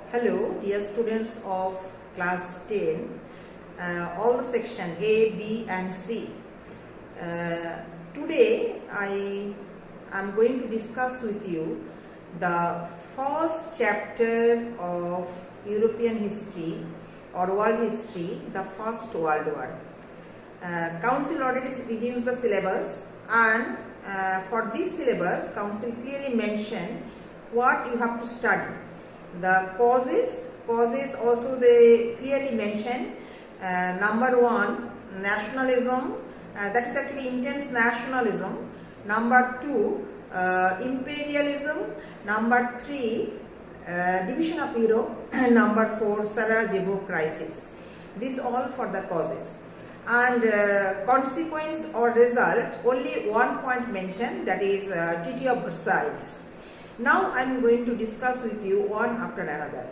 Hello, dear students of class 10, all the section A, B and C. Today I am going to discuss with you the first chapter of European history or world history, the First World War. Council already reduced the syllabus, and for this syllabus Council clearly mentioned what you have to study. The causes also they clearly mention. Number one, nationalism, that is actually intense nationalism. Number two, imperialism. Number three, division of Europe. And number four, Sarajevo crisis. This all for the causes. And consequence or result, only one point mentioned, that is Treaty of Versailles. Now I am going to discuss with you one after another.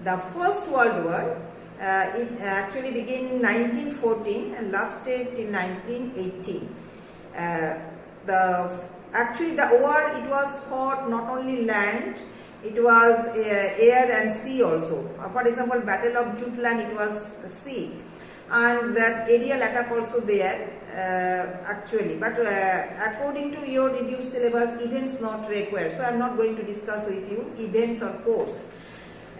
The First World War, it actually began in 1914 and lasted till 1918. The war, it was fought not only land, it was air and sea also. For example, Battle of Jutland, it was sea, and that aerial attack also there. Actually, but according to your reduced syllabus, events not required, so I am not going to discuss with you events or course.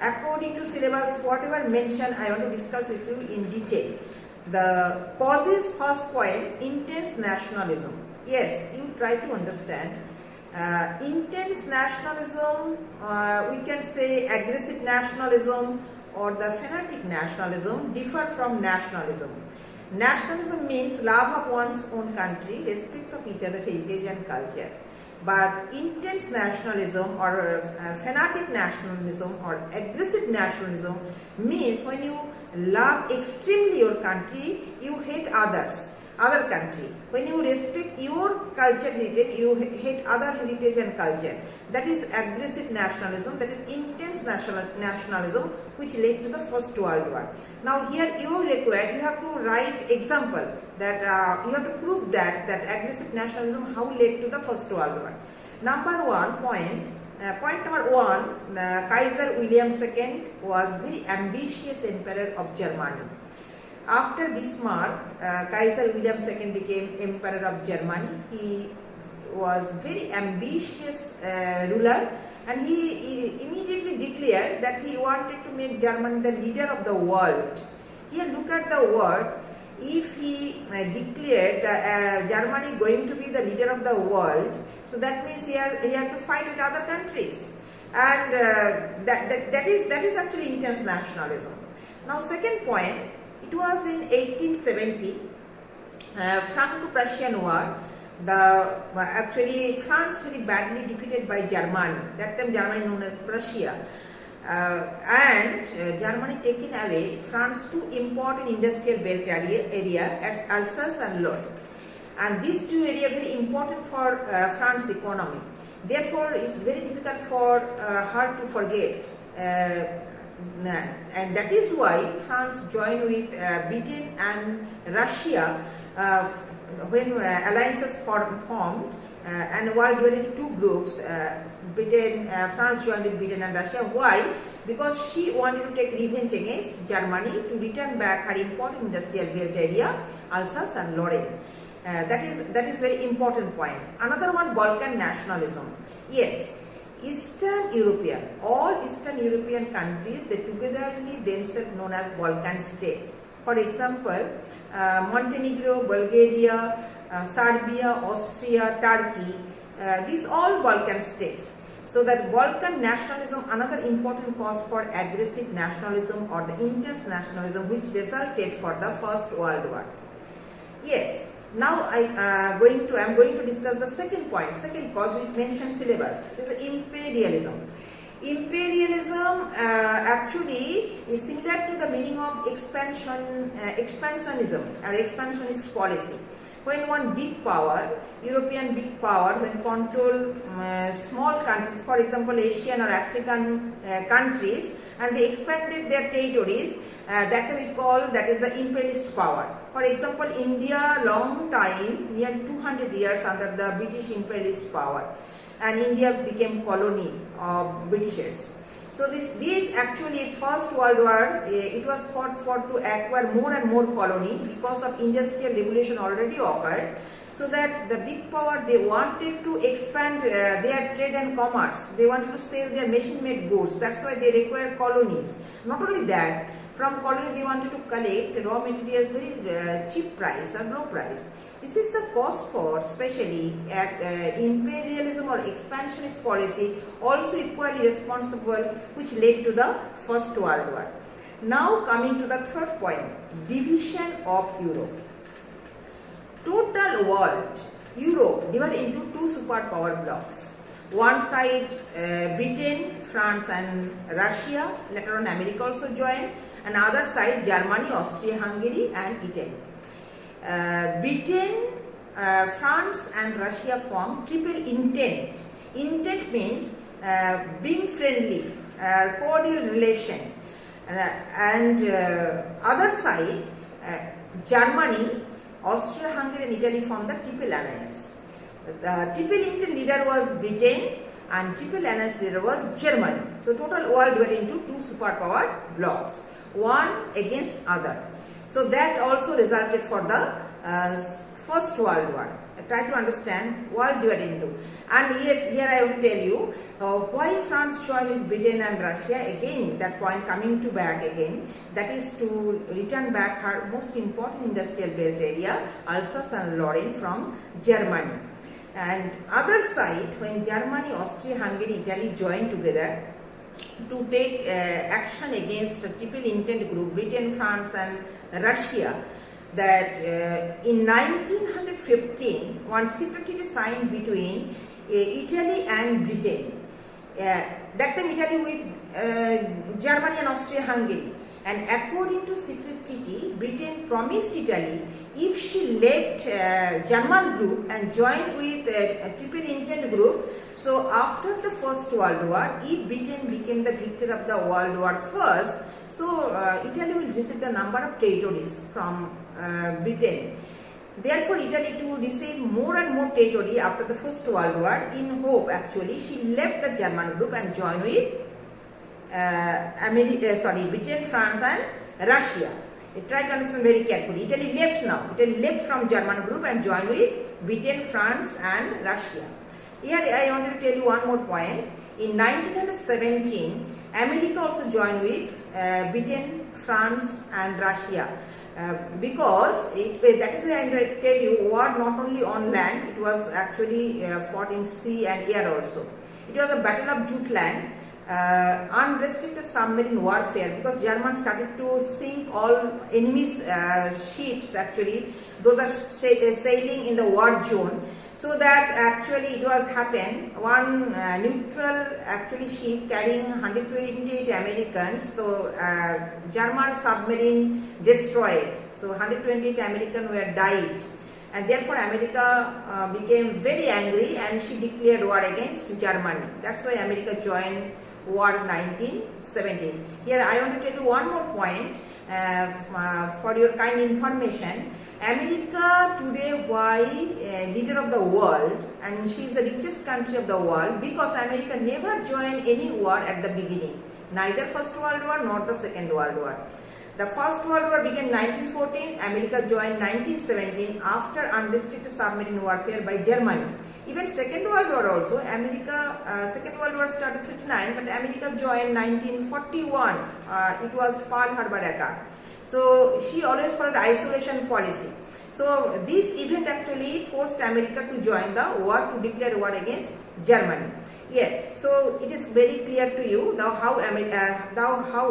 According to syllabus, whatever mentioned, I want to discuss with you in detail. The causes, first point, intense nationalism. Yes, you try to understand. Intense nationalism, we can say aggressive nationalism or the fanatic nationalism differ from nationalism. Nationalism means love of one's own country, respect of each other's heritage and culture. But intense nationalism or fanatic nationalism or aggressive nationalism means when you love extremely your country, you hate other country. When you respect your culture heritage, you hate other heritage and culture. That is aggressive nationalism, that is intense nationalism, which led to the First World War. Now here you have to write example, that you have to prove that aggressive nationalism how led to the First World War. Number one point number one, Kaiser William II was very ambitious emperor of Germany. After Bismarck, Kaiser William II became Emperor of Germany. He was very ambitious ruler, and he immediately declared that he wanted to make Germany the leader of the world. Here look at the word. If he declared that Germany going to be the leader of the world, so that means he had to fight with other countries, and that is actually intense nationalism. Now second point. It was in 1870, Franco-Prussian War. Actually France very badly defeated by Germany. That time Germany known as Prussia, and Germany taken away France two important industrial belt area as Alsace and Lorraine. And these two areas very important for France economy. Therefore, it's very difficult for her to forget. And that is why France joined with Britain and Russia when alliances formed and were divided into two groups. France joined with Britain and Russia. Why? Because she wanted to take revenge against Germany to return back her important industrial belt area, Alsace and Lorraine. That is very important point. Another one, Balkan nationalism. Yes. All Eastern European countries, they togetherly themselves known as Balkan state. For example, Montenegro, Bulgaria, Serbia, Austria, Turkey, these all Balkan states. So that Balkan nationalism, another important cause for aggressive nationalism or the intense nationalism, which resulted for the First World War. Yes. Now I am going to discuss the second point, second cause which mentions syllabus. It is imperialism. Imperialism actually is similar to the meaning of expansionism or expansionist policy. When one big power, European big power, when control small countries, for example Asian or African countries, and they expanded their territories, that we call, that is the imperialist power. For example, India long time, near 200 years under the British imperialist power, and India became colony of Britishers. So this actually First World War, it was fought for to acquire more and more colony because of industrial revolution already occurred. So that the big power, they wanted to expand their trade and commerce. They wanted to sell their machine-made goods. That's why they require colonies. Not only that, from colony they wanted to collect raw materials very cheap price or low price. This is the cause for especially imperialism or expansionist policy, also equally responsible, which led to the First World War. Now coming to the third point, division of Europe. Total world, Europe divided into two superpower blocks. One side Britain, France and Russia, later on America also joined, and other side Germany, Austria-Hungary and Italy. Britain, France and Russia form triple intent. Intent means being friendly, cordial relations, and other side Germany, Austria-Hungary and Italy form the triple alliance. The triple intent leader was Britain and triple alliance leader was Germany. So total world divided into two superpower blocks, one against other. So that also resulted for the First World War. Try to understand world divided into. And yes, here I will tell you why France joined with Britain and Russia. Again, that point coming to back again, that is to return back her most important industrial belt area, Alsace and Lorraine from Germany. And other side, when Germany, Austria, Hungary, Italy joined together to take action against a triple intent group, Britain, France and Russia, that in 1915 one secret treaty signed between Italy and Britain. That time Italy with Germany and Austria-Hungary, and according to secret treaty, Britain promised Italy if she left German group and joined with a triple intent group. So after the First World War, if Britain became the victor of the World War first, so Italy will receive the number of territories from Britain. Therefore, Italy to receive more and more territory after the First World War, in hope actually, she left the German group and joined with Britain, France and Russia. Try to understand very carefully. Italy left now. Italy left from German group and joined with Britain, France and Russia. Here I want to tell you one more point. In 1917, America also joined with Britain, France and Russia. Because that is why I am going to tell you, war not only on land, it was actually fought in sea and air also. It was a battle of Jutland, unrestricted submarine warfare, because Germans started to sink all enemies' ships actually. Those are sailing in the war zone. So that actually it was happened, one neutral actually ship carrying 128 Americans, so German submarine destroyed, so 128 Americans were died, and therefore America became very angry and she declared war against Germany. That's why America joined War 1917. Here I want to tell you one more point for your kind information. America today, why leader of the world, and she is the richest country of the world, because America never joined any war at the beginning, neither First World War nor the Second World War. The First World War began 1914, America joined 1917 after unrestricted submarine warfare by Germany. Even Second World War also, Second World War started 1939, but America joined 1941. It was Pearl Harbor attack. So she always followed isolation policy. So this event actually forced America to join the war, to declare war against Germany. Yes, so it is very clear to you how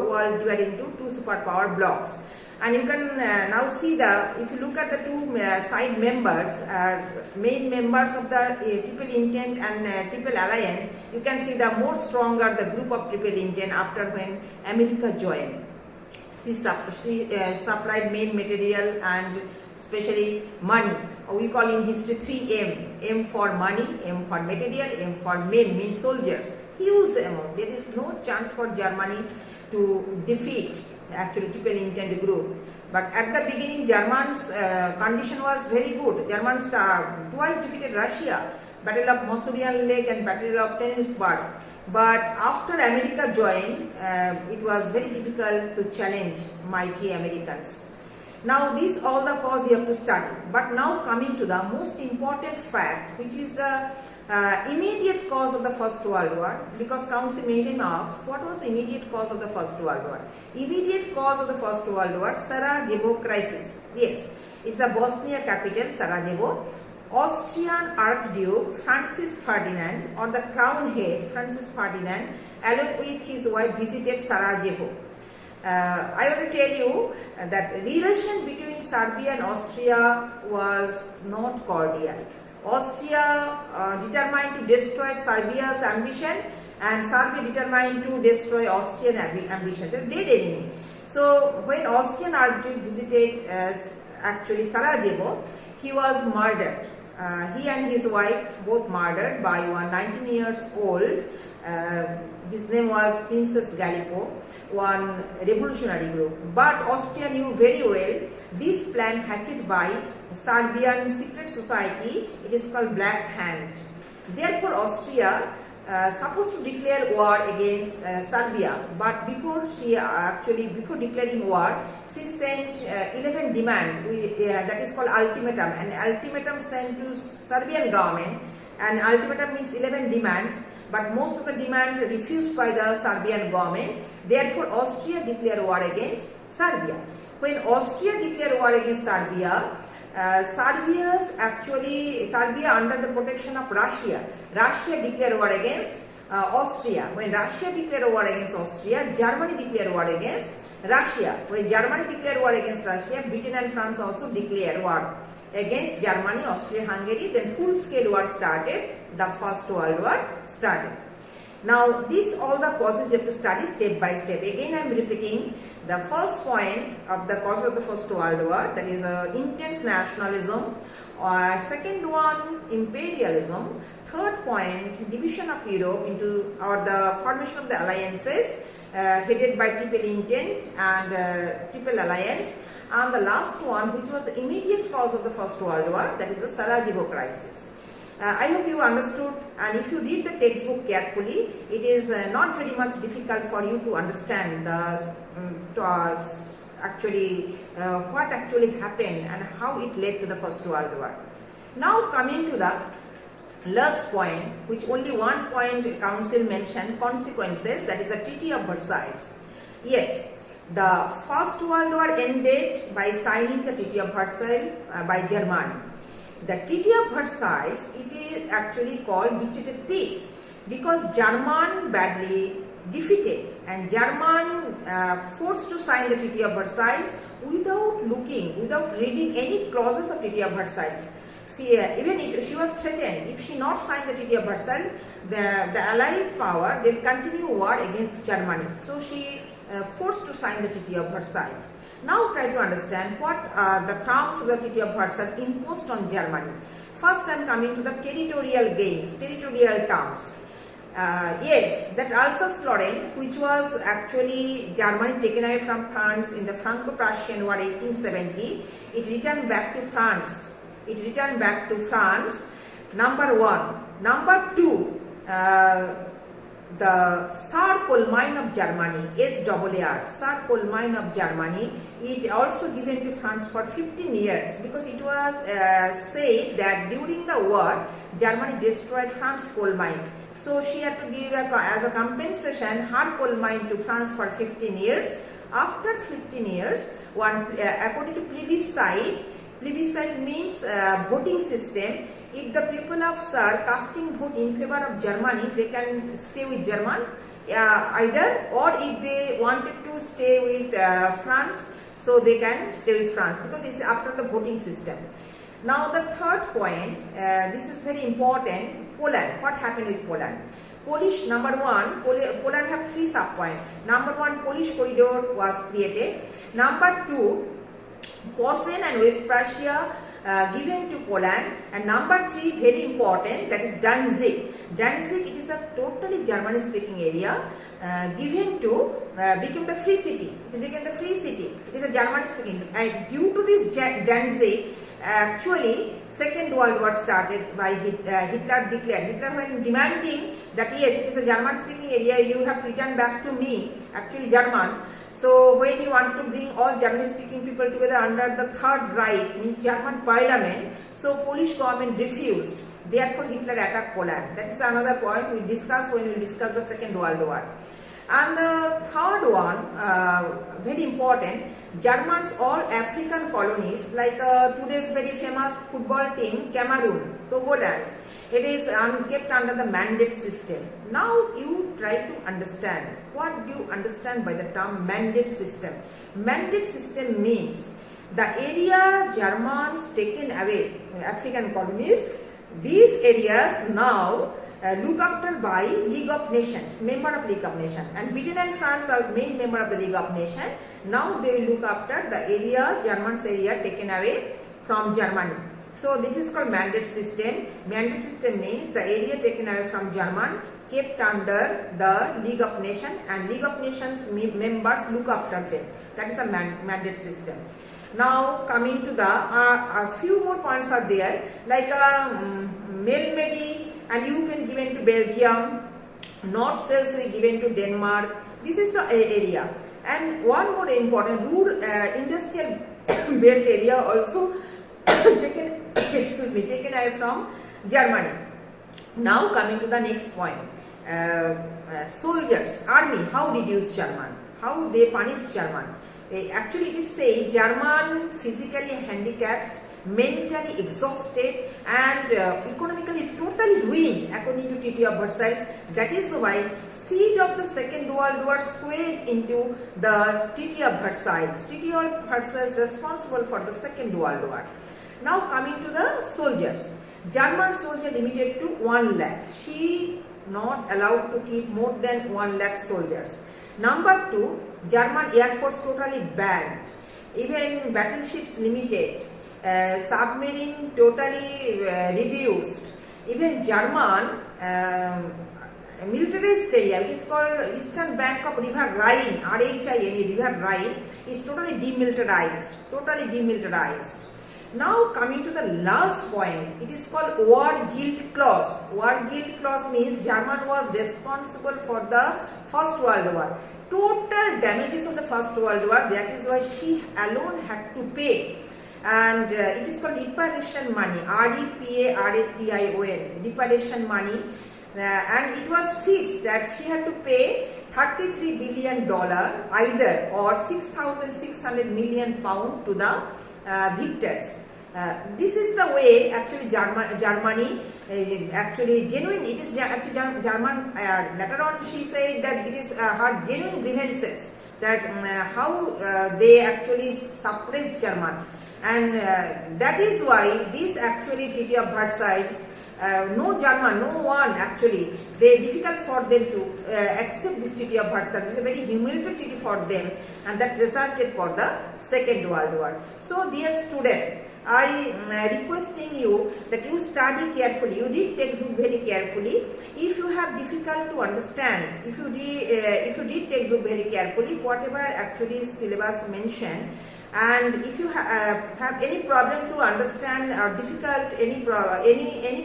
world divided into two superpower blocks. And you can now see if you look at the two side members, main members of the triple intent and triple alliance, you can see the more stronger the group of triple intent after when America joined. She supplied main material and especially money. We call in history 3M. M for money, M for material, M for men, means soldiers. Huge amount. There is no chance for Germany to defeat actually triple intent group. But at the beginning, Germans' condition was very good. Germans twice defeated Russia. Battle of Masurian Lake and Battle of Tennisburg. But after America joined, it was very difficult to challenge mighty Americans. Now these all the cause you have to study. But now coming to the most important fact, which is the immediate cause of the First World War, because Council made him ask, what was the immediate cause of the First World War? Immediate cause of the First World War, Sarajevo crisis. Yes, it's the Bosnia capital, Sarajevo. Austrian Archduke Francis Ferdinand, or the crown head Francis Ferdinand, along with his wife, visited Sarajevo. I want to tell you that relation between Serbia and Austria was not cordial. Austria determined to destroy Serbia's ambition, and Serbia determined to destroy Austrian ambition. They were dead enemy. So when Austrian Archduke visited actually Sarajevo, he was murdered. He and his wife both murdered by one 19 years old. His name was Princess Gallipo, one revolutionary group. But Austria knew very well this plan hatched by Serbian secret society. It is called Black Hand. Therefore, Austria supposed to declare war against Serbia, but before declaring war, she sent 11 demands, that is called ultimatum. An ultimatum sent to Serbian government, and ultimatum means 11 demands, but most of the demands refused by the Serbian government. Therefore, Austria declared war against Serbia. When Austria declared war against Serbia, Serbia under the protection of Russia declared war against Austria. When Russia declared war against Austria, Germany declared war against Russia. When Germany declared war against Russia, Britain and France also declared war against Germany, Austria, Hungary. Then full-scale war started. The First World War started. Now, these all the causes you have to study step by step. Again, I am repeating the first point of the cause of the First World War, that is intense nationalism. Second one, imperialism. Third point, division of Europe into, or the formation of the alliances headed by Triple Entente and Triple Alliance. And the last one, which was the immediate cause of the First World War, that is the Sarajevo crisis. I hope you understood, and if you read the textbook carefully, it is not very much difficult for you to understand what actually happened and how it led to the First World War. Now coming to the last point, which only one point Council mentioned, consequences, that is the Treaty of Versailles. Yes, the First World War ended by signing the Treaty of Versailles by Germany. The Treaty of Versailles, it is actually called dictated peace, because German badly defeated and German forced to sign the Treaty of Versailles without reading any clauses of Treaty of Versailles. See, even if she was threatened, if she not signed the Treaty of Versailles, the Allied power will continue war against Germany. So she forced to sign the Treaty of Versailles. Now try to understand what are the terms of the Treaty of Versailles imposed on Germany. First I am coming to the territorial gains, territorial terms. Yes, that Alsace-Lorraine, which was actually Germany taken away from France in the Franco-Prussian War 1870, it returned back to France. Number one. Number two, the Saar coal mine of Germany, SAAR, Saar coal mine of Germany, it also given to France for 15 years, because it was said that during the war, Germany destroyed France coal mine. So she had to give as a compensation her coal mine to France for 15 years. After 15 years, according to plebiscite means voting system. If the people of Saar casting vote in favor of Germany, they can stay with German either, or if they wanted to stay with France, so they can stay with France, because it's after the voting system. Now the third point, this is very important, Poland. What happened with Poland? Polish, number one, Poland have three sub-points. Number one, Polish corridor was created. Number two, Posen and West Prussia given to Poland, and number three, very important, that is Danzig. Danzig, it is a totally German-speaking area, given to became the free city. It became the free city. It is a German-speaking. Due to this Danzig, actually Second World War started by Hitler declared. Hitler when demanding that yes, it is a German speaking area, you have to return back to me, actually German. So when he wanted to bring all German speaking people together under the Third Reich, means German parliament, so Polish government refused. Therefore Hitler attacked Poland. That is another point we discuss when we discuss the Second World War. And the third one, very important, Germans all African colonies like today's very famous football team Cameroon, Togoland, it is kept under the mandate system. Now you try to understand, what do you understand by the term mandate system? Mandate system means the area Germans taken away, African colonies, these areas now looked after by League of Nations, member of League of Nations, and Britain and France are main member of the League of Nations. Now they will look after the area, Germans area taken away from Germany. So this is called mandate system. Mandate system means the area taken away from German kept under the League of Nations, and League of Nations members look after them. That is a mandate system. Now coming to the a few more points are there, like Melmedi and Eupen given to Belgium, North Schleswig given to Denmark. This is the area. And one more important, rural industrial belt area also taken away from Germany. Now coming to the next point, soldiers, army, how reduce German, how they punish German. Actually it is said German physically handicapped, mentally exhausted and economically totally ruined according to Treaty of Versailles. That is why seed of the Second World War swayed into the Treaty of Versailles. Treaty of Versailles is responsible for the Second World War. Now coming to the soldiers. German soldier limited to 1 lakh. She not allowed to keep more than 1 lakh soldiers. Number 2, German Air Force totally banned. Even battleships limited. Submarine totally reduced. Even German militarized area, it is called eastern bank of river Rhine, R-H-I-N-E, river Rhine, is totally demilitarized. Totally demilitarized. Now coming to the last point, it is called War Guilt Clause. War Guilt Clause means German was responsible for the First World War. Total damages of the First World War, that is why she alone had to pay. And it is called reparation money, R-E-P-A-R-A-T-I-O-N, reparation money. And it was fixed that she had to pay $33 billion either or 6,600 million pounds to the victors. This is the way actually Germany actually genuine, it is actually German, later on she said that it is her genuine grievances, that how they actually suppressed German. And that is why this actually Treaty of Versailles, no German, no one actually, they difficult for them to accept this Treaty of Versailles. It's a very humiliating treaty for them, and that resulted for the Second World War. So dear student, I requesting you that you study carefully, you read textbook very carefully. If you have difficult to understand, if you read textbook very carefully, whatever actually syllabus mentioned, and if you have any problem to understand or difficult any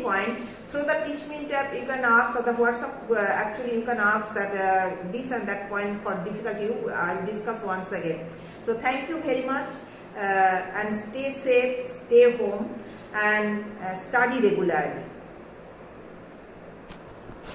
point, through the Teach Me tab you can ask, or the WhatsApp actually you can ask that this and that point for difficulty I will discuss once again. So thank you very much, and stay safe, stay home, and study regularly.